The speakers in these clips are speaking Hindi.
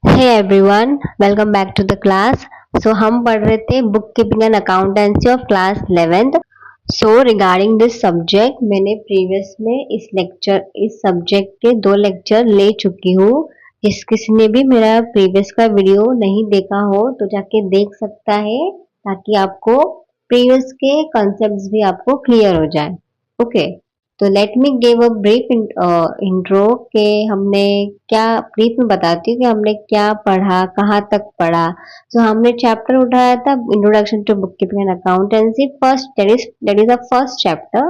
Hey everyone, welcome back to the class. हम पढ़ रहे थे book keeping and accountancy of class 11th। Regarding this subject मैंने प्रीवियस में इस सब्जेक्ट के 2 लेक्चर ले चुकी हूँ। जिस किसी ने भी मेरा प्रीवियस का वीडियो नहीं देखा हो तो जाके देख सकता है, ताकि आपको प्रीवियस के कॉन्सेप्ट्स भी आपको क्लियर हो जाए। ओके, तो let me give a brief intro के हमने क्या ब्रीफ में बताती हूँ कि हमने क्या पढ़ा, कहाँ तक पढ़ा। हमने चैप्टर उठाया था introduction to book keeping and accountancy first, that is the first chapter.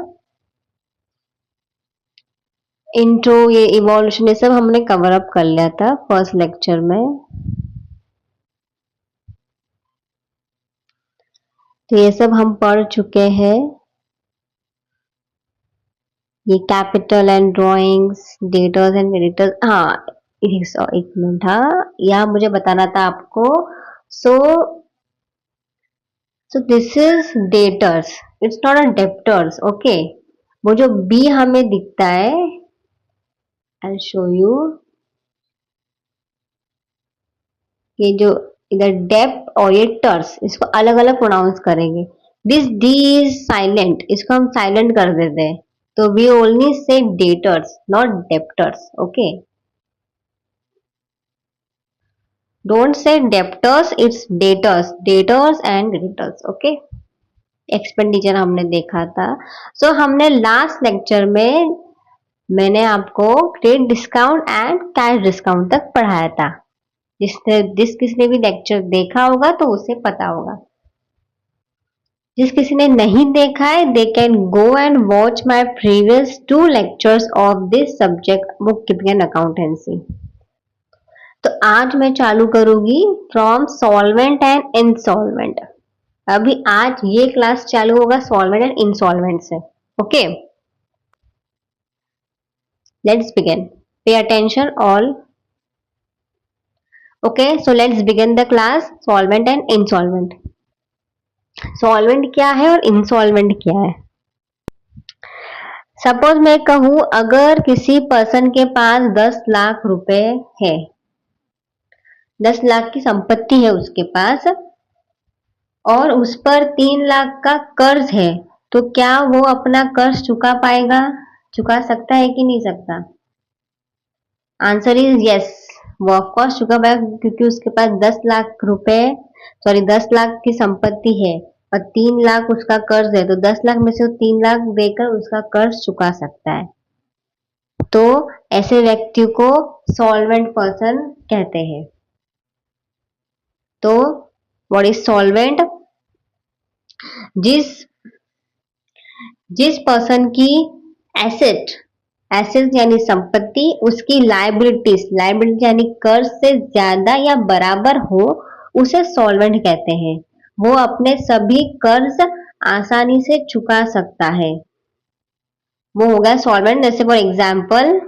Intro, ये इवोल्यूशन, ये सब हमने कवर अप कर लिया था फर्स्ट लेक्चर में। तो ये सब हम पढ़ चुके हैं। ये capital and drawings, debtors and creditors. हाँ, एक मिनट, हाँ यहाँ मुझे बताना था आपको। So this is debtors, it's not a debtors. Okay, वो जो बी हमें दिखता है, आई शो यू, ये जो इधर डेप्ट और ये टर्स, इसको अलग अलग प्रोनाउंस करेंगे। दिस डी इज साइलेंट, इसको हम साइलेंट कर देते हैं। तो we only say debtors, not debtors. Okay, don't say debtors, it's debtors and creditors. Okay, expenditure हमने देखा था। हमने लास्ट लेक्चर में मैंने आपको credit discount and cash discount तक पढ़ाया था। जिस किसी ने भी लेक्चर देखा होगा तो उसे पता होगा। जिस किसी ने नहीं देखा है, they can go and watch my previous 2 lectures of this subject book keeping and accountancy. तो आज मैं चालू करूंगी फ्रॉम सॉल्वेंट एंड इंसॉल्वेंट। अभी आज ये क्लास चालू होगा सॉल्वेंट एंड इंसॉल्वेंट से। Okay, let's begin, pay attention all. Okay, so let's begin the class solvent and insolvent. Solvent क्या है और इंसॉल्वेंट क्या है? सपोज मैं कहूं, अगर किसी पर्सन के पास 10 लाख रुपए है, 10 लाख की संपत्ति है उसके पास, और उस पर 3 लाख का कर्ज है, तो क्या वो अपना कर्ज चुका पाएगा? चुका सकता है कि नहीं सकता? आंसर इज यस, वो ऑफकोर्स चुका पाएगा, क्योंकि उसके पास 10 लाख की संपत्ति है और 3 लाख उसका कर्ज है, तो 10 लाख में से वो 3 लाख देकर उसका कर्ज चुका सकता है। तो ऐसे व्यक्ति को सॉल्वेंट पर्सन कहते हैं। तो व्हाट इज सॉल्वेंट? जिस जिस पर्सन की एसेट, एसेट यानी संपत्ति, उसकी लाइबिलिटीज यानी कर्ज से ज्यादा या बराबर हो, उसे सॉल्वेंट कहते हैं। वो अपने सभी कर्ज आसानी से चुका सकता है, वो होगा सॉल्वेंट। जैसे फॉर एग्जाम्पल,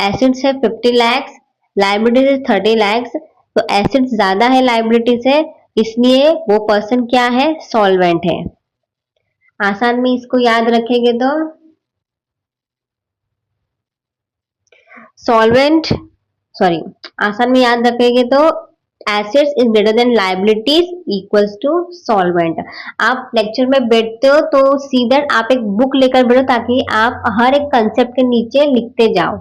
एसेट्स है 50 लैक्स, लाइबिलिटीज 30 लैक्स, तो एसेट्स ज्यादा है लाइबिलिटी से, इसलिए वो पर्सन क्या है? सॉल्वेंट है। आसान में इसको याद रखेंगे तो सॉल्वेंट, सॉरी, आसान में याद रखेंगे तो assets is greater than liabilities equals to solvent. आप लेक्चर में बैठते हो तो सीधे आप एक बुक लेकर बैठो, ताकि आप हर एक कंसेप्ट के नीचे लिखते जाओ।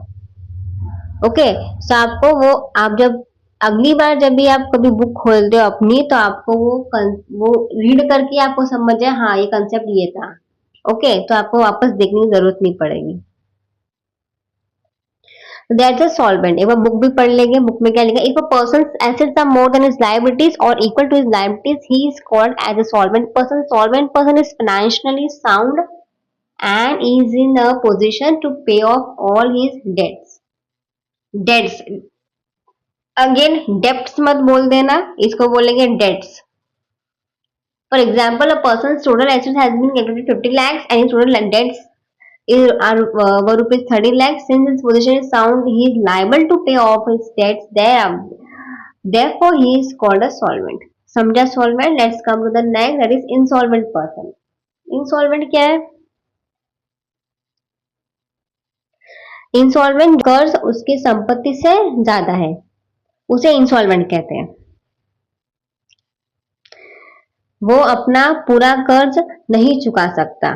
ओके, सो आपको वो, आप जब अगली बार जब भी आप कभी बुक खोलते हो अपनी, तो आपको वो रीड करके आपको समझ जाए, हाँ ये कंसेप्ट ये था। ओके, तो आपको वापस देखने की जरूरत नहीं पड़ेगी। That's a solvent. एक बार बुक भी पढ़ लेंगे, बुक में क्या लिखा, if a person assets are more than his liabilities और equal to his liabilities, he is called as a solvent person. Solvent person is financially sound and is in a position to pay off all his debts. Again debts मत बोल देना, इसको बोलेंगे debts. For example, a person total assets has been calculated 50 lakhs and his total debts were rupees 30 lakhs. Since his position is sound, he is liable to pay off his debts there. Therefore, he is called a solvent. समझा solvent? Let's come to the next, that is insolvent person. Insolvent क्या है? इंसॉल्वेंट कर्ज उसकी संपत्ति से ज्यादा है, उसे इंसॉल्वेंट कहते हैं। वो अपना पूरा कर्ज नहीं चुका सकता।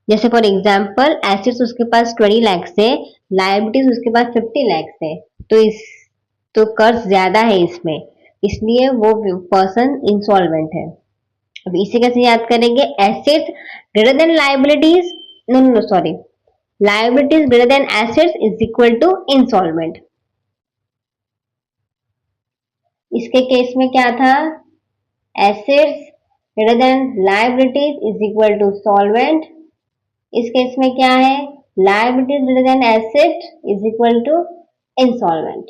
जैसे फॉर एग्जाम्पल एसेट्स उसके पास 20 लाख से, लायबिलिटीज उसके पास 50 लाख है, तो इस तो कर्ज ज्यादा है इसमें, इसलिए वो पर्सन इंसॉल्वेंट है। अब इसे कैसे याद करेंगे? Assets greater than liabilities, no no sorry, liabilities greater than assets is equal to insolvent. इसके केस में क्या था? Assets greater than liabilities is equal to solvent. इस केस में क्या है? Liabilities greater than asset is equal to insolvent.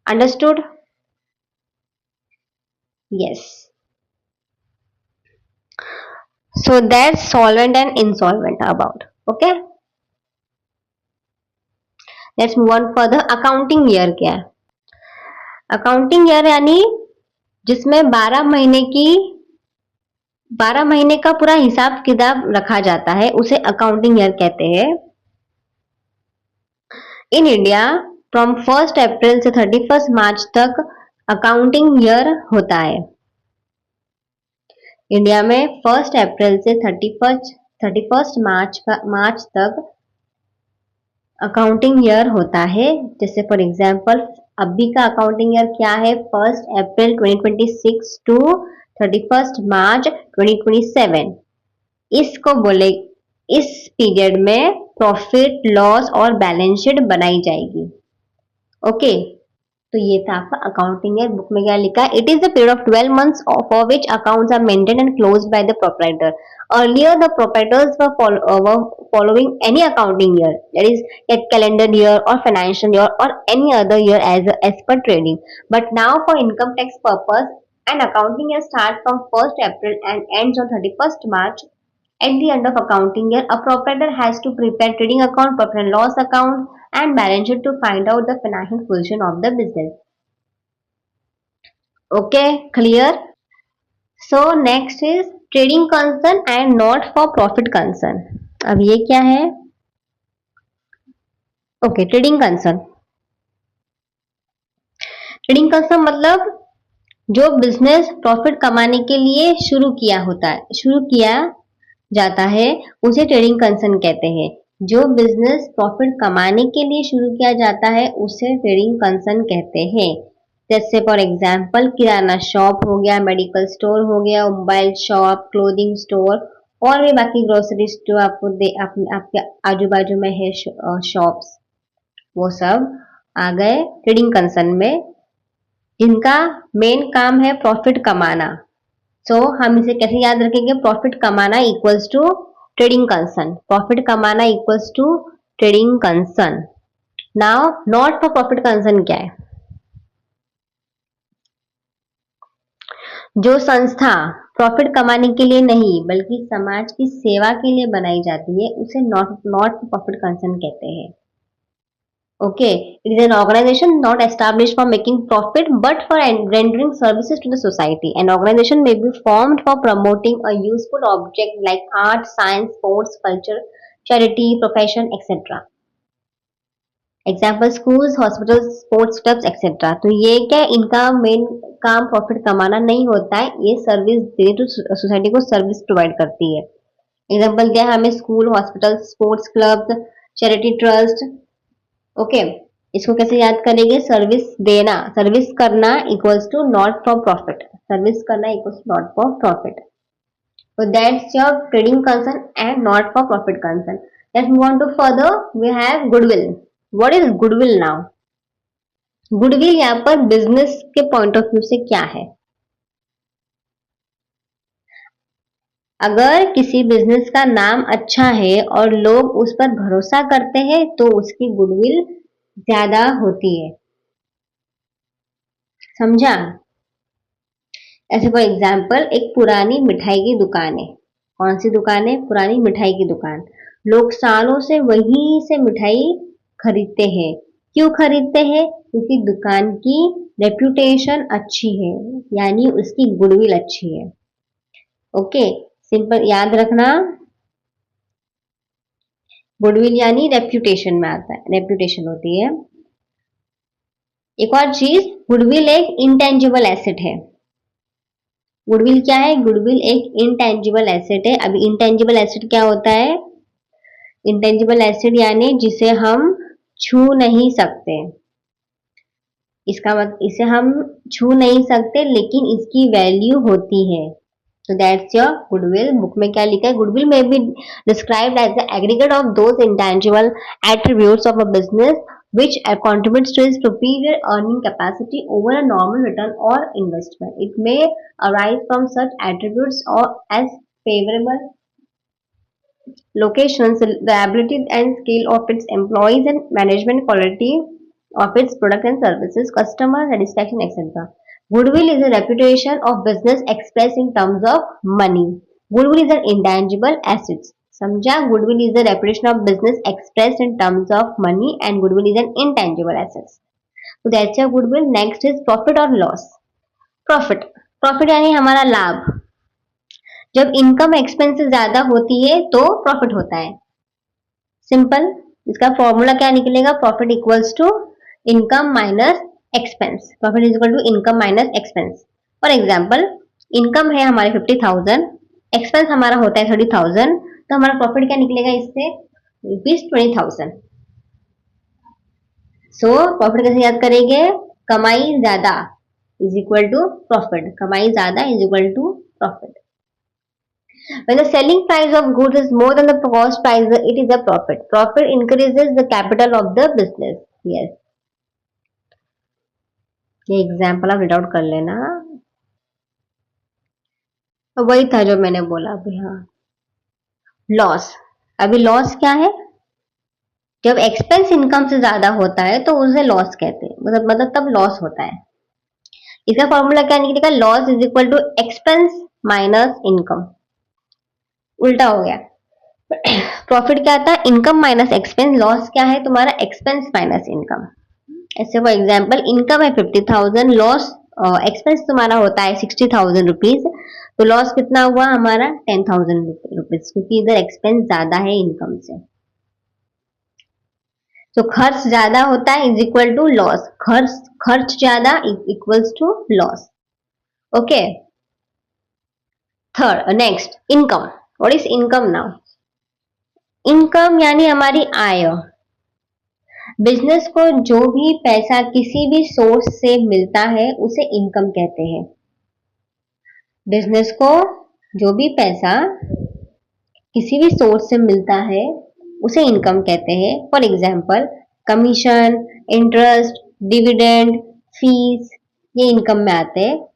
Understood? Yes. So that's solvent and insolvent about. Okay. Let's move on further. Accounting year क्या है? अकाउंटिंग ईयर यानी जिसमें 12 महीने का पूरा हिसाब किताब रखा जाता है, उसे अकाउंटिंग ईयर कहते हैं। इन इंडिया फ्रॉम 1 अप्रैल से 31 मार्च तक अकाउंटिंग ईयर होता है। इंडिया में 1 अप्रैल से 31 मार्च तक अकाउंटिंग ईयर होता है। जैसे फॉर एग्जांपल अभी का अकाउंटिंग ईयर क्या है? 1 अप्रैल 2026 टू 31 मार्च 2027। इसको बोले, इस पीरियड में प्रॉफिट लॉस और बैलेंस शीट बनाई जाएगी। ओके, तो ये था आपका अकाउंटिंग ईयर। बुक में क्या लिखा है? It is the period of 12 months for which accounts are maintained and closed by the proprietor. Earlier, the proprietors were following any accounting year, that is a calendar year or financial year or any other year as per trading. But now, for income tax purpose, an accounting year starts from 1st April and ends on 31st March. At the end of accounting year, a proprietor has to prepare trading account, profit and loss account, and balance sheet to find out the financial position of the business. Okay, clear? So next is trading concern and not for profit concern. अब ये क्या है? Okay, trading concern. Trading concern मतलब जो बिजनेस प्रॉफिट कमाने के लिए शुरू किया जाता है, उसे ट्रेडिंग कंसर्न कहते हैं। जो बिजनेस प्रॉफिट कमाने के लिए शुरू किया जाता है, उसे ट्रेडिंग कंसर्न कहते हैं। जैसे फॉर एग्जाम्पल किराना शॉप हो गया, मेडिकल स्टोर हो गया, मोबाइल शॉप, क्लोथिंग स्टोर और भी बाकी ग्रोसरी स्टोर आपके आजू बाजू में है शॉप्स, वो सब आ गए ट्रेडिंग कंसर्न में, जिनका मेन काम है प्रॉफिट कमाना। सो हम इसे कैसे याद रखेंगे? प्रॉफिट कमाना equals to trading concern. Profit कमाना equals to trading concern. Now not for profit concern क्या है? जो संस्था प्रॉफिट कमाने के लिए नहीं बल्कि समाज की सेवा के लिए बनाई जाती है, उसे नॉट फॉर प्रॉफिट कंसर्न कहते हैं। Okay, it is an organization not established for making profit but for rendering services to the society. An organization may be formed for promoting a useful object like art, science, sports, culture, charity, profession, etc. Example schools, hospitals, sports clubs etcetera. तो ये क्या, इनका मेन काम प्रॉफिट कमाना नहीं होता है, ये सर्विस देने टू सोसाइटी को सर्विस प्रोवाइड करती है। एग्जाम्पल दिया हमें school, hospital, sports clubs, charity trust. Okay, इसको कैसे याद करेंगे? सर्विस देना, सर्विस करना equals to not for profit. Service करना equals to not for profit. So that's your trading concern and not for profit concern. Let's move on to further. We have goodwill. What is goodwill now? Goodwill यहाँ पर बिजनेस के पॉइंट ऑफ व्यू से क्या है? अगर किसी बिजनेस का नाम अच्छा है और लोग उस पर भरोसा करते हैं तो उसकी गुडविल ज्यादा होती है। समझा? ऐसे फॉर एग्जाम्पल एक पुरानी मिठाई की दुकान है। कौन सी दुकान है? पुरानी मिठाई की दुकान। लोग सालों से वहीं से मिठाई खरीदते हैं। क्यों खरीदते हैं? क्योंकि दुकान की रेप्यूटेशन अच्छी है, यानी उसकी गुडविल अच्छी है। ओके, सिंपल याद रखना, गुडविल यानी रेप्यूटेशन में आता है, रेप्यूटेशन होती है। एक और चीज, गुडविल एक इंटेंजिबल एसेट है। गुडविल क्या है? गुडविल एक इंटेंजिबल एसेट है। अभी इंटेंजिबल एसेट क्या होता है? इंटेंजिबल एसेट यानी जिसे हम छू नहीं सकते। इसका मतलब इसे हम छू नहीं सकते लेकिन इसकी वैल्यू होती है। So that's your goodwill. Book में क्या लिखा है? Goodwill may be described as the aggregate of those intangible attributes of a business which contributes to its superior earning capacity over a normal return or investment. It may arise from such attributes or as favorable locations, the ability and skill of its employees and management quality of its product and services, customer satisfaction, etc. Goodwill is a reputation of business expressed in terms of money. Goodwill is an intangible asset. समझा? Goodwill is a reputation of business expressed in terms of money and goodwill is an intangible asset. So that's your goodwill. Next is profit or loss. Profit. Profit यानी हमारा लाभ। जब इनकम एक्सपेंस से ज्यादा होती है तो प्रॉफिट होता है। सिंपल। इसका फॉर्मूला क्या निकलेगा? Profit equals to income minus expense. Profit is equal to income minus expense. For example, income है हमारे 50,000, एक्सपेंस हमारा होता है 30,000, तो हमारा प्रॉफिट क्या निकलेगा इससे? ₹20,000। सो प्रॉफिट कैसे याद करेंगे? कमाई ज्यादा इज इक्वल टू प्रॉफिट। कमाई ज्यादा is equal to profit. When the selling price of goods is more than the cost price, it is a profit. Profit increases the capital of the business. Yes. ये एग्जाम्पल आप रीड आउट कर लेना। वही था जो मैंने बोला अभी। हाँ, लॉस। अभी लॉस क्या है? जब एक्सपेंस इनकम से ज्यादा होता है तो उसे लॉस कहते हैं। मतलब तब लॉस होता है। इसका फॉर्मूला क्या निकलेगा? Loss is equal to expense minus income. उल्टा हो गया। प्रॉफिट क्या था? Income minus expense. लॉस क्या है तुम्हारा? Expense minus income. ऐसे फॉर एग्जाम्पल, इनकम है 50,000, लॉस एक्सपेंस तुम्हारा होता है 60,000 रुपीज, तो लॉस कितना हुआ हमारा? 10,000 रुपीज, क्योंकि इधर एक्सपेंस ज्यादा है इनकम से। तो खर्च ज्यादा होता है इज इक्वल टू लॉस। खर्च ज्यादा equals to loss. Okay. Third, next, income. What is income now? Income यानी हमारी आय। बिजनेस को जो भी पैसा किसी भी सोर्स से मिलता है उसे इनकम कहते हैं। बिजनेस को जो भी पैसा किसी भी सोर्स से मिलता है उसे इनकम कहते हैं। For example, commission, interest, dividend, fees, ये इनकम में आते हैं।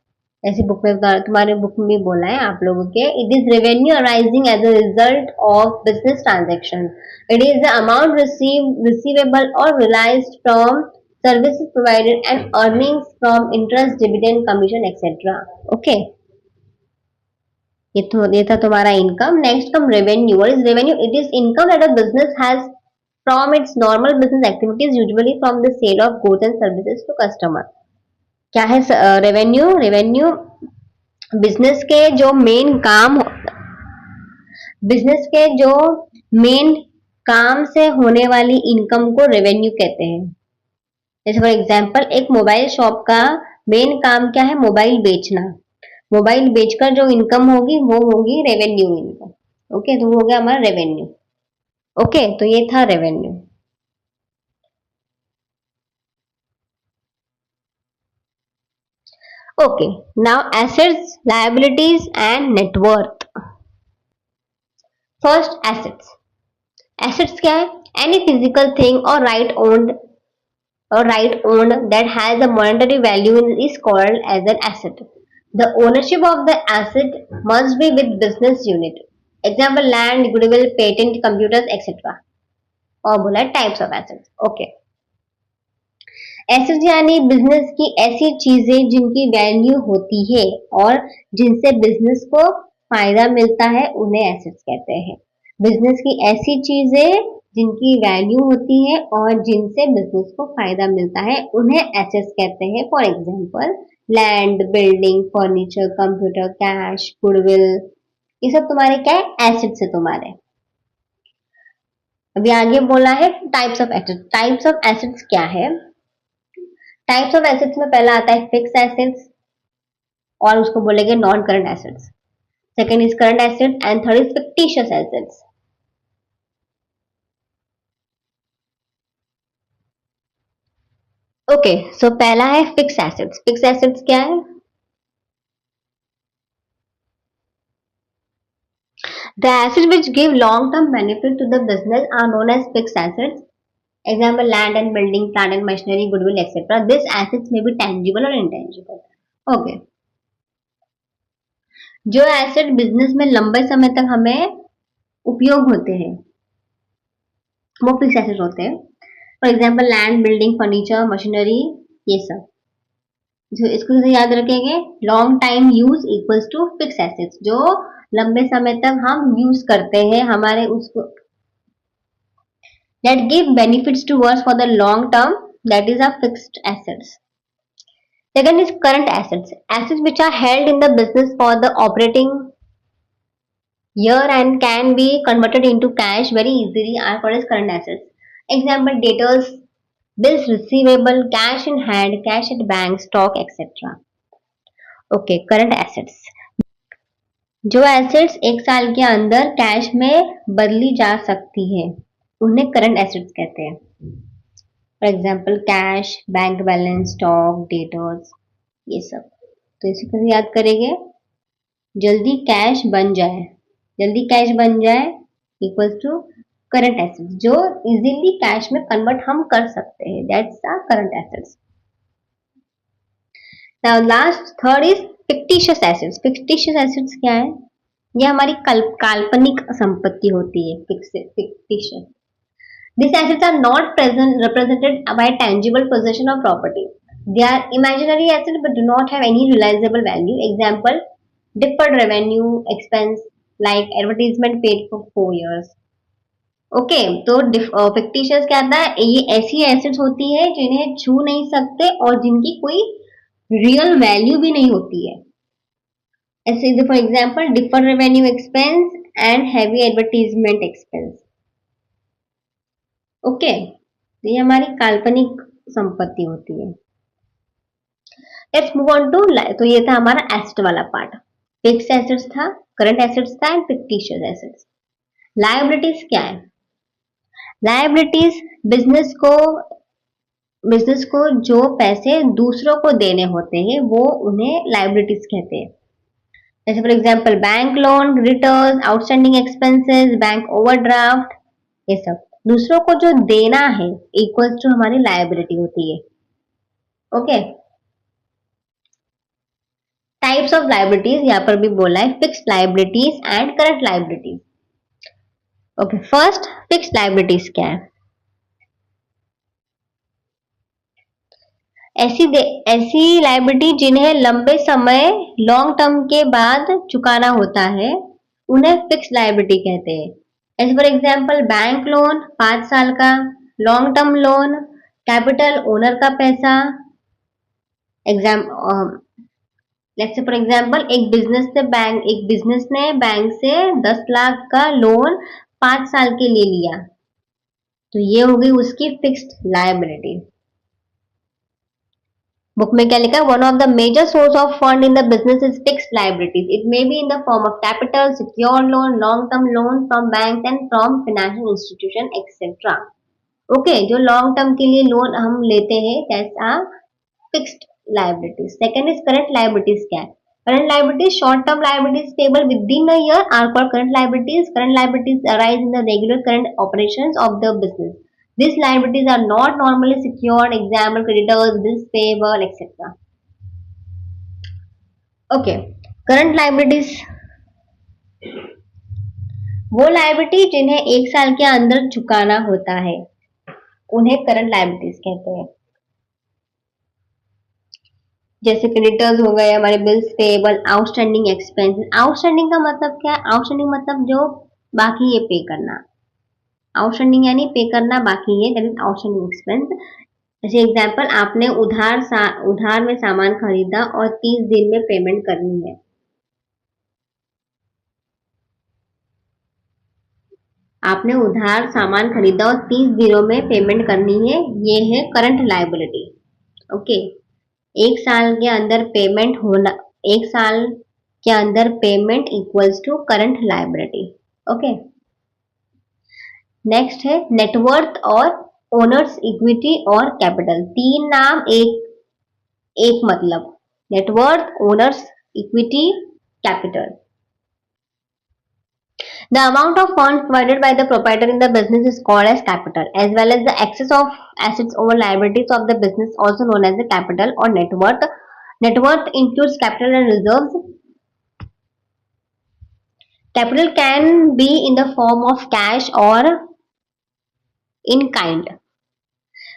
ऐसी बुक में तुम्हारे बुक में भी बोला है आप लोगों के, it is revenue arising as a result of business transaction. It is the amount receivable or realized from services provided and earnings from interest, dividend, commission, etc. Okay, ये था तुम्हारा income. Next come revenue. What is revenue? It is income that a business has from its normal business activities, usually from the sale of goods and services to customer. क्या है रेवेन्यू? रेवेन्यू बिजनेस के जो मेन काम, बिजनेस के जो मेन काम से होने वाली इनकम को रेवेन्यू कहते हैं। जैसे फॉर एग्जांपल, एक मोबाइल शॉप का मेन काम क्या है? मोबाइल बेचना। मोबाइल बेचकर जो इनकम होगी वो होगी रेवेन्यू इनकम। ओके, तो वो हो गया हमारा रेवेन्यू। ओके, तो ये था revenue. Okay, now assets, liabilities and net worth. First, assets. Assets क्या है? Any physical thing or right owned that has a monetary value is called as an asset. The ownership of the asset must be with business unit. Example, land, goodwill, patent, computers, etc. और बोला types of assets. Okay. Assets यानी बिजनेस की ऐसी चीजें जिनकी वैल्यू होती है और जिनसे बिजनेस को फायदा मिलता है उन्हें एसेट्स कहते हैं। बिजनेस की ऐसी चीजें जिनकी वैल्यू होती है और जिनसे बिजनेस को फायदा मिलता है उन्हें एसेट्स कहते हैं। For example, land, building, furniture, computer, cash, goodwill, ये सब तुम्हारे क्या है? एसेट्स है तुम्हारे। अभी आगे बोला है types of assets. Types of assets क्या है? टाइप्स ऑफ एसेट्स में पहला आता है फिक्स एसेट्स और उसको बोलेंगे non current assets. Second is current assets and third is fictitious assets. Okay, so पहला है फिक्स एसेट्स। फिक्स एसेट्स क्या है? The assets which give long-term benefit to the business are known as fixed assets. Example, land and building, plant and machinery, goodwill, etc. These assets may be tangible or intangible. Okay. जो एसेट बिजनेस में लंबे समय तक हमें उपयोग होते हैं वो फिक्स एसेट होते हैं। For example land, building, furniture, machinery, ये सब। जो इसको याद रखेंगे, long time use equals to fix assets. जो लंबे समय तक हम यूज करते हैं, हमारे उसको that give benefits to us for the long term, that is a fixed assets. Second is current assets. Assets which are held in the business for the operating year and can be converted into cash very easily are called as current assets. Example, debtors, bills receivable, cash in hand, cash at bank, stock, etc. Okay, current assets. जो एसेट्स एक साल के अंदर कैश में बदली जा सकती है उन्हें करंट एसेट्स कहते हैं। For example cash, bank balance, stock, debtors, ये सब। तो इसी तरह याद करेंगे, जल्दी कैश बन जाए, जल्दी कैश बन जाए इक्वल्स टू करंट एसेट्स। जो इजीली कैश में कन्वर्ट हम कर सकते हैं, that's the current assets. Now last third is fictitious assets. Fictitious assets क्या है? ये हमारी काल्पनिक संपत्ति होती है, fictitious. These assets are not represented by tangible possession or property. They are imaginary assets but do not have any realizable value. Example, deferred revenue expense like advertisement paid for 4 years. Okay, तो फिक्टिशियस क्या आता है? ये ऐसी एसेट्स होती है जिन्हें छू नहीं सकते और जिनकी कोई रियल वैल्यू भी नहीं होती है। ऐसे for example deferred revenue expense and heavy advertisement expense. Okay, तो ये हमारी काल्पनिक संपत्ति होती है। लेट्स मूव ऑन टू, तो ये था हमारा एसेट वाला पार्ट। फिक्स एसेट्स था, करंट एसेट्स था एंड फिक्टिशियस एसेट्स। लायबिलिटीज क्या है? लायबिलिटीज बिजनेस को जो पैसे दूसरों को देने होते हैं वो उन्हें लायबिलिटीज कहते हैं। जैसे for example bank loan, creditors, outstanding expenses, bank overdraft, ये सब दूसरों को जो देना है इक्वल्स टू हमारी लायबिलिटी होती है। ओके, टाइप्स ऑफ लायबिलिटीज यहां पर भी बोला है, fixed liabilities and current liabilities. Okay, first fixed liabilities क्या है? ऐसी लायबिलिटी जिन्हें लंबे समय लॉन्ग टर्म के बाद चुकाना होता है उन्हें फिक्स्ड लायबिलिटी कहते हैं। As for example bank loan 5 साल का, long term loan, capital owner का पैसा। लेट्स से फॉर एग्जाम्पल एक बिजनेस ने बैंक से 10 लाख का लोन 5 साल के लिए लिया, तो ये हो गई उसकी फिक्स्ड लायबिलिटी। बुक में क्या लिखा है? One of the major source of fund in the business is fixed liabilities. It may be in the form of capital, secured loan, long term loan from bank and from financial institution etcetera. Okay, जो लॉन्ग टर्म के लिए लोन हम लेते हैं that's are fixed liabilities. Second is current liabilities क्या है? Current liabilities, short term liabilities payable within a year are called current liabilities. Current liabilities arise in the regular current operations of the business. These liabilities are not normally secured. Example, creditors, bills payable, etc. Okay, current liabilities वो लायबिलिटी जिन्हें एक साल के अंदर चुकाना होता है उन्हें करंट लायबिलिटीज कहते हैं। जैसे क्रेडिटर्स हो गए हमारे, bills payable, outstanding expenses. Outstanding का मतलब क्या है? आउटस्टैंडिंग मतलब जो बाकी है पे करना। आउटस्टैंडिंग यानी पे करना बाकी है, दैट इज आउटस्टैंडिंग एक्सपेंस। जैसे एग्जांपल, आपने उधार में सामान खरीदा और 30 दिन में पेमेंट करनी है। आपने उधार सामान खरीदा और 30 दिनों में पेमेंट करनी है, ये है करंट लायबिलिटी। ओके, एक साल के अंदर पेमेंट होना, एक साल के अंदर payment equals to current liability. Okay, next है नेटवर्थ और ओनर्स इक्विटी और कैपिटल। तीन नाम एक एक मतलब, net worth, owner's equity, capital. The amount of funds provided by the proprietor in the business is called as capital, as well as the excess of assets over liabilities of the business, also known as the capital or net worth. Net worth includes capital and reserves. Capital can be in the form of cash or in kind.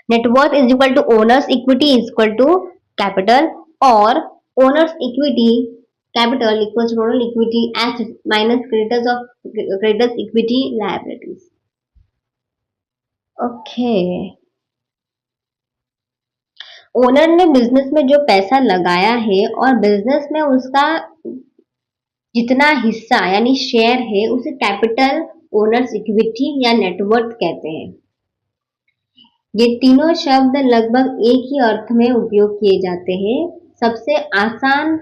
Net worth is equal to owner's equity is equal to capital, or owner's equity capital equals total equity assets minus creditors equity liabilities. Okay, owner ने बिजनेस में जो पैसा लगाया है और बिजनेस में उसका जितना हिस्सा यानी शेयर है उसे कैपिटल, ओनर्स इक्विटी या नेटवर्थ कहते हैं। ये तीनों शब्द लगभग एक ही अर्थ में उपयोग किए जाते हैं। सबसे आसान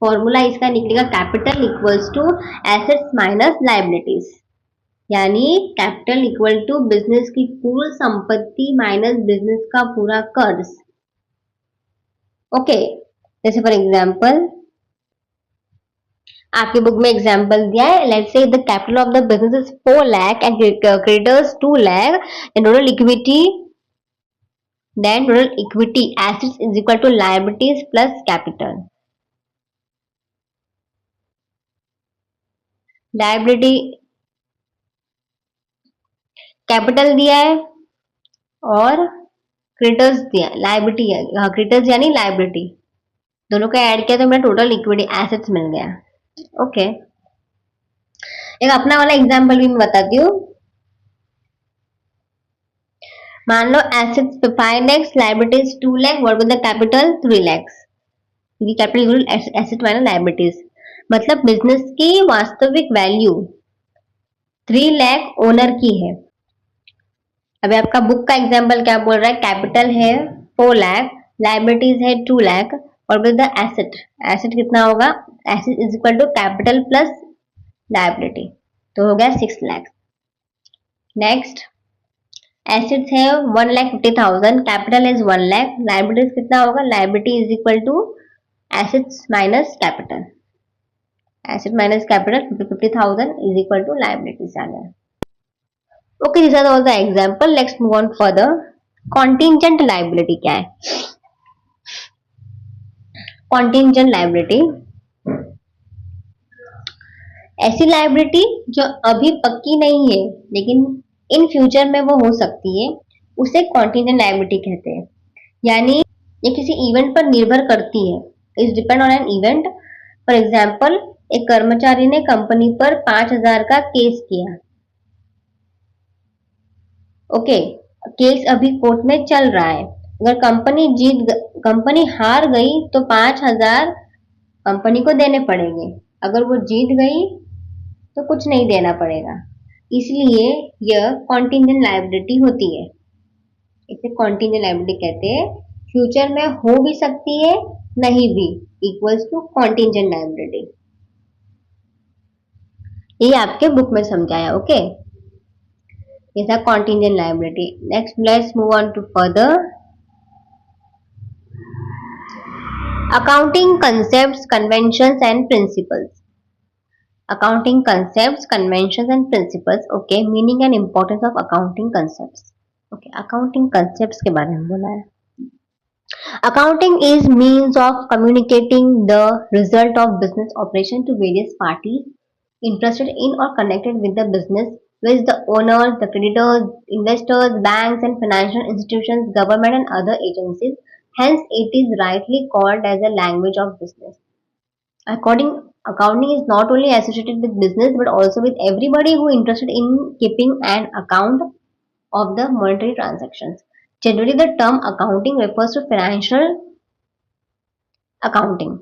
फॉर्मूला इसका निकलेगा capital equals to assets minus liabilities, यानी कैपिटल इक्वल टू बिजनेस की कुल संपत्ति माइनस बिजनेस का पूरा कर्ज। ओके, जैसे फॉर एग्जाम्पल आपके बुक में एग्जाम्पल दिया है, let's say the capital of the business is 4 lakh and creditors 2 lakh, and total equity, then total equity assets is equal to liabilities plus capital. Liability capital दिया है और क्रेडिटर्स दिया, लायबिलिटी है, क्रेडिटर्स यानी लायबिलिटी, दोनों का ऐड किया तो मेरा टोटल इक्विटी एसेट्स मिल गया। ओके, एक अपना वाला एग्जांपल भी मैं बताती हूँ। मान लो assets 5 lakhs, liabilities 2 lakh, what was the capital 3 lakhs। ये कैपिटल एसेट माइनस लायबिलिटीज, मतलब बिजनेस की वास्तविक वैल्यू 3 लाख ओनर की है। अभी आपका बुक का एग्जांपल क्या बोल रहा है, कैपिटल है 4 लाख, लायबिलिटीज है 2 लाख, और विद द एसेट, एसेट कितना होगा, asset is equal to capital plus liability, तो हो गया 6 लाख। नेक्स्ट, एसेट्स है 1,50,000, कैपिटल इज 1 लाख, लायबिलिटीज कितना होगा, liability is equal to assets minus capital, asset minus capital 50,000 is equal to liabilities आ गया। Okay, these are all the example. Let's move on further. Contingent liability क्या है? Contingent liability ऐसी लाइबिलिटी जो अभी पक्की नहीं है लेकिन इन फ्यूचर में वो हो सकती है, उसे कॉन्टिजेंट लाइबिलिटी कहते हैं। यानी ये किसी इवेंट पर निर्भर करती है, is depend on an event. For example, एक कर्मचारी ने कंपनी पर 5,000 का केस किया। ओके, केस अभी कोर्ट में चल रहा है। अगर कंपनी हार गई तो 5,000 कंपनी को देने पड़ेंगे, अगर वो जीत गई तो कुछ नहीं देना पड़ेगा, इसलिए यह कॉन्टिजेंट लायबिलिटी होती है। इसे कॉन्टिजेंट लायबिलिटी कहते हैं। फ्यूचर में हो भी सकती है, नहीं भी, इक्वल्स टू कॉन्टिजेंट लायबिलिटी। ये आपके बुक में समझाया। ओके, ये था contingent liability. Next, let's move on to further. Accounting concepts, conventions and principles. Accounting concepts, conventions and principles. Okay, meaning and importance of accounting concepts. Okay, accounting concepts के बारे में बोला है। Accounting is means of communicating the result of business operation to various parties interested in or connected with the business, with the owners, the creditors, investors, banks and financial institutions, government and other agencies. Hence, it is rightly called as a language of business. Accounting is not only associated with business but also with everybody who is interested in keeping an account of the monetary transactions. Generally, the term accounting refers to financial accounting.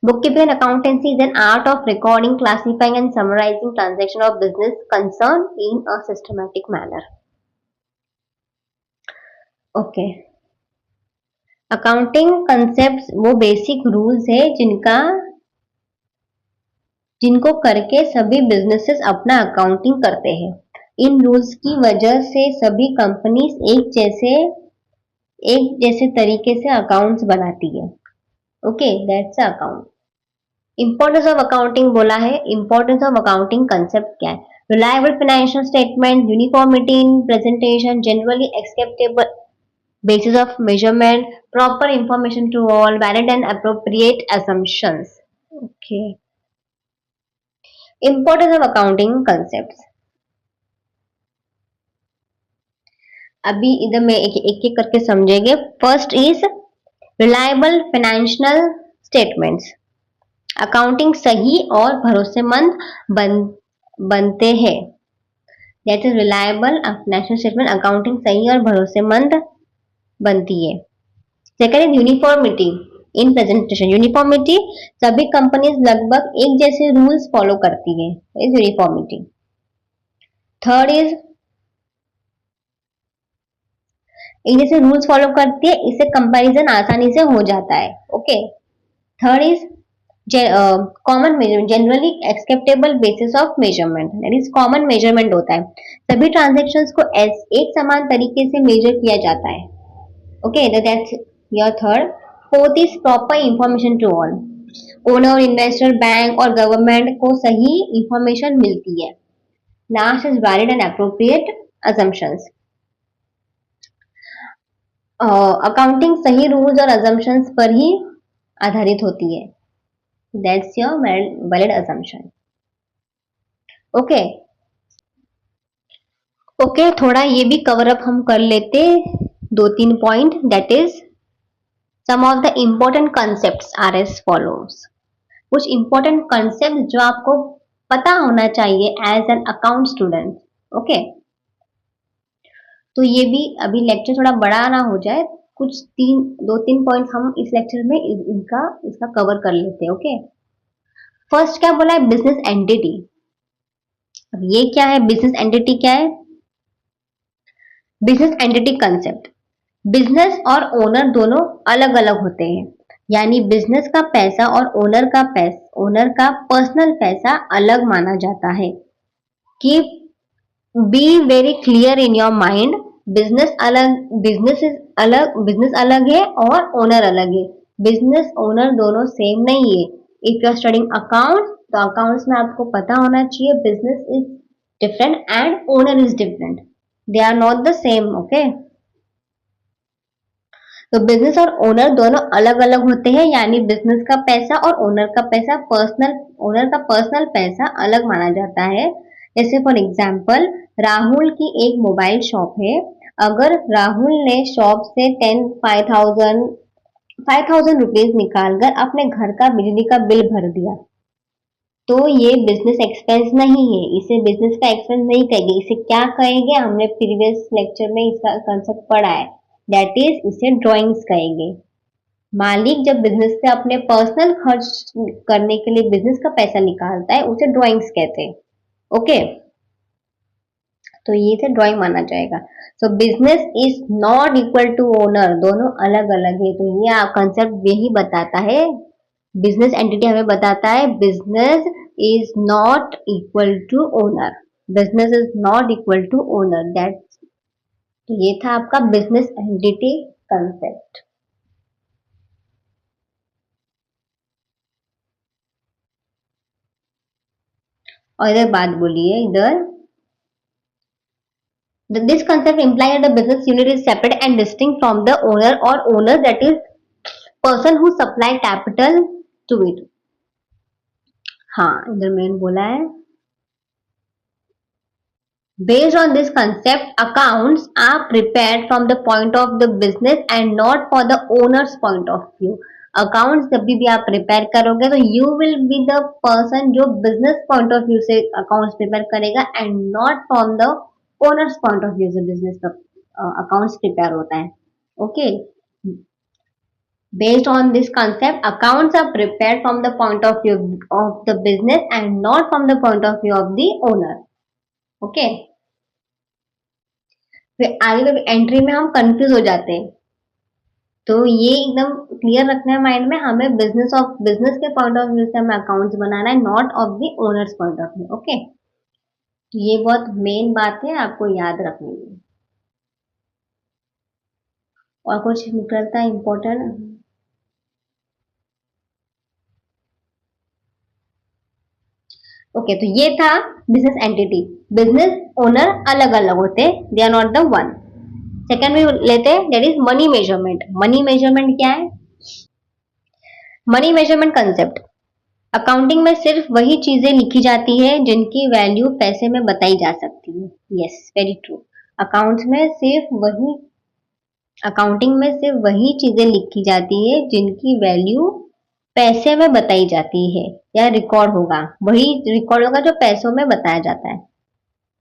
Bookkeeping and accountancy is an art of recording, classifying and summarizing transactions of business concern in a systematic manner. Okay. Accounting concept वो बेसिक रूल्स है जिनको करके सभी बिजनेसेस अपना अकाउंटिंग करते हैं। इन रूल्स की वजह से सभी कंपनीज एक जैसे तरीके से अकाउंट्स बनाती है। Okay, that's account. Importance of accounting बोला है। इंपॉर्टेंस ऑफ अकाउंटिंग कंसेप्ट क्या है? Reliable financial statement, uniformity in presentation, generally acceptable basis of measurement, proper information to all, valid and appropriate assumptions. Okay. Importance of accounting concepts. अभी इधर में एक एक करके समझेंगे। First is reliable financial statements. Accounting सही और भरोसेमंद बनते हैं। That is reliable financial statement, accounting सही और भरोसेमंद बनती है। Second is uniformity in presentation. Uniformity, सभी कंपनीज लगभग एक जैसे रूल्स फॉलो करती है, इज यूनिफॉर्मिटी। थर्ड इज एक जैसे रूल्स फॉलो करती है, इससे कंपैरिजन आसानी से हो जाता है। Okay. Third is common measurement, generally acceptable basis of measurement, that is common measurement होता है। सभी ट्रांजेक्शन्स को एक समान तरीके से मेजर किया जाता है। Okay, that's your third. Fourth is proper information to all. Owner, investor, bank और गवर्नमेंट को सही इंफॉर्मेशन मिलती है। Last is valid and appropriate assumptions. Accounting सही रूल्स और असम्पशंस पर ही आधारित होती है। That's your valid assumption. Okay okay, थोड़ा ये भी कवर अप हम कर लेते, 2-3 point. That is some of the important concept are as follows. कुछ इंपॉर्टेंट कंसेप्ट जो आपको पता होना चाहिए as an account student. Okay, तो ये भी अभी लेक्चर थोड़ा बड़ा ना हो जाए, कुछ 2-3 पॉइंट हम इस लेक्चर में इसका कवर कर लेते हैं। ओके, फर्स्ट क्या बोला है? Business entity. अब ये क्या है? बिजनेस एंटिटी क्या है? बिजनेस एंटिटी कंसेप्ट, बिजनेस और ओनर दोनों अलग अलग होते हैं, यानी बिजनेस का पैसा और ओनर का पर्सनल पैसा अलग माना जाता है। कि be very clear in your mind, business अलग है और ओनर अलग है। बिजनेस ओनर दोनों सेम नहीं है। If you are studying account, तो अकाउंट्स में आपको पता होना चाहिए business is different and owner is different, they are not the same. Okay, तो बिजनेस और ओनर दोनों अलग अलग होते हैं, यानी बिजनेस का पैसा और ओनर का पर्सनल पैसा अलग माना जाता है। जैसे फॉर एग्जाम्पल, राहुल की एक मोबाइल शॉप है। अगर राहुल ने शॉप से 5,000 रुपीज निकालकर अपने घर का बिजली का बिल भर दिया, तो ये बिजनेस एक्सपेंस नहीं है, इसे बिजनेस का एक्सपेंस नहीं कहेंगे। इसे क्या कहेंगे? हमने प्रीवियस लेक्चर में इसका कंसेप्ट पढ़ा है, दैट इज इसे ड्रॉइंग्स कहेंगे। मालिक जब बिजनेस से अपने पर्सनल खर्च करने के लिए बिजनेस का पैसा निकालता है, उसे ड्रॉइंग्स कहते हैं। ओके, तो ये से ड्रॉइंग माना जाएगा। So business is not equal to owner, दोनों अलग अलग है। तो ये कंसेप्ट यही बताता है, बिजनेस एंटिटी हमें बताता है business is not equal to owner, business is not equal to owner. That, तो ये था आपका बिजनेस एंटिटी कंसेप्ट। और इधर बात बोलिए, इधर this concept implies that the business unit is separate and distinct from the owner or owner, that is person who supply capital to it। हाँ, इधर मैंने बोला है based on this concept, accounts are prepared from the point of the business and not for the owner's point of view। Accounts जब भी आप प्रिपेयर करोगे तो you will be the person जो बिजनेस पॉइंट ऑफ व्यू से अकाउंट्स प्रिपेयर करेगा and not from the owners point of view से बिजनेस का अकाउंट्स प्रिपेयर होता है। Okay, based on this concept, accounts are prepared from the point of view of the business and not from the point of view of the owner। Okay, फिर आगे तो एंट्री में हम कंफ्यूज हो जाते हैं, तो ये एकदम क्लियर रखना है माइंड में, हमें बिजनेस के पॉइंट ऑफ व्यू से हमें अकाउंट्स बनाना है, not of the owners point of view. Okay, तो ये बहुत मेन बात है, आपको याद रखनी है। और कुछ निकलता है इम्पोर्टेंट? ओके, तो ये था बिजनेस एंटिटी। बिजनेस ओनर अलग अलग होते, they are not the one. Second में लेते हैं, that is money measurement. Money measurement क्या है? मनी मेजरमेंट कंसेप्ट, अकाउंटिंग में सिर्फ वही चीजें लिखी जाती है जिनकी वैल्यू पैसे में बताई जा सकती है। Yes, very true. अकाउंट्स में सिर्फ वही अकाउंटिंग में सिर्फ वही चीजें लिखी जाती है जिनकी वैल्यू पैसे में बताई जाती है, या रिकॉर्ड होगा, वही रिकॉर्ड होगा जो पैसों में बताया जाता है।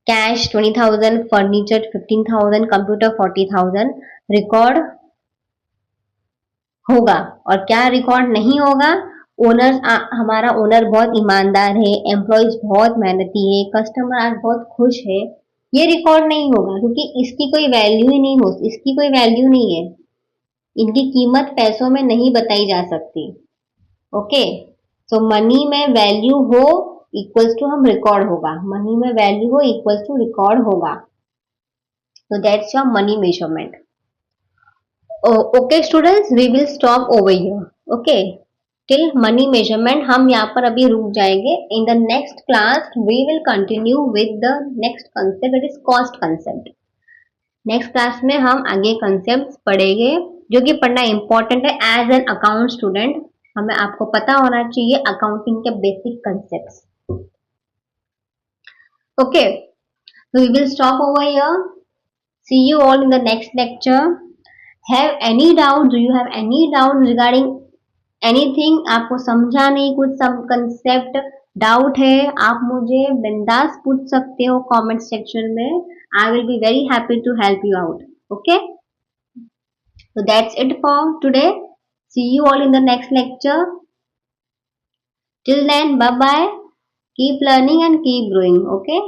कैश 20,000, फर्नीचर 15,000, कंप्यूटर 40,000 रिकॉर्ड होगा। और क्या रिकॉर्ड नहीं होगा? ओनर, हमारा ओनर बहुत ईमानदार है, एम्प्लॉयज बहुत मेहनती है, कस्टमर आज बहुत खुश है, ये रिकॉर्ड नहीं होगा क्योंकि इसकी कोई वैल्यू ही नहीं हो, इसकी कोई वैल्यू नहीं है, इनकी कीमत पैसों में नहीं बताई जा सकती। ओके, सो मनी में वैल्यू हो इक्वल्स टू हम रिकॉर्ड होगा, मनी में वैल्यू हो इक्वल्स टू रिकॉर्ड होगा। So that's your money measurement. Okay students, we will stop over here. Okay, till money measurement हम यहाँ पर अभी रुक जाएंगे. In the next class we will continue with the next concept, that is cost concept. Next class में हम आगे कंसेप्ट पढ़ेंगे जो कि पढ़ना इंपॉर्टेंट है एज एन अकाउंट स्टूडेंट। हमें आपको पता होना चाहिए अकाउंटिंग के basic concepts. Okay, so we will stop over here. See you all in the next lecture. Have any doubt? Do you have any doubt regarding anything? आपको समझा नहीं कुछ, सब कंसेप्ट डाउट है, आप मुझे बिंदास पूछ सकते हो कमेंट सेक्शन में। I will be very happy to help you out. Okay? So that's it for today. See you all in the next lecture. Till then, bye bye. Keep learning and keep growing. Okay?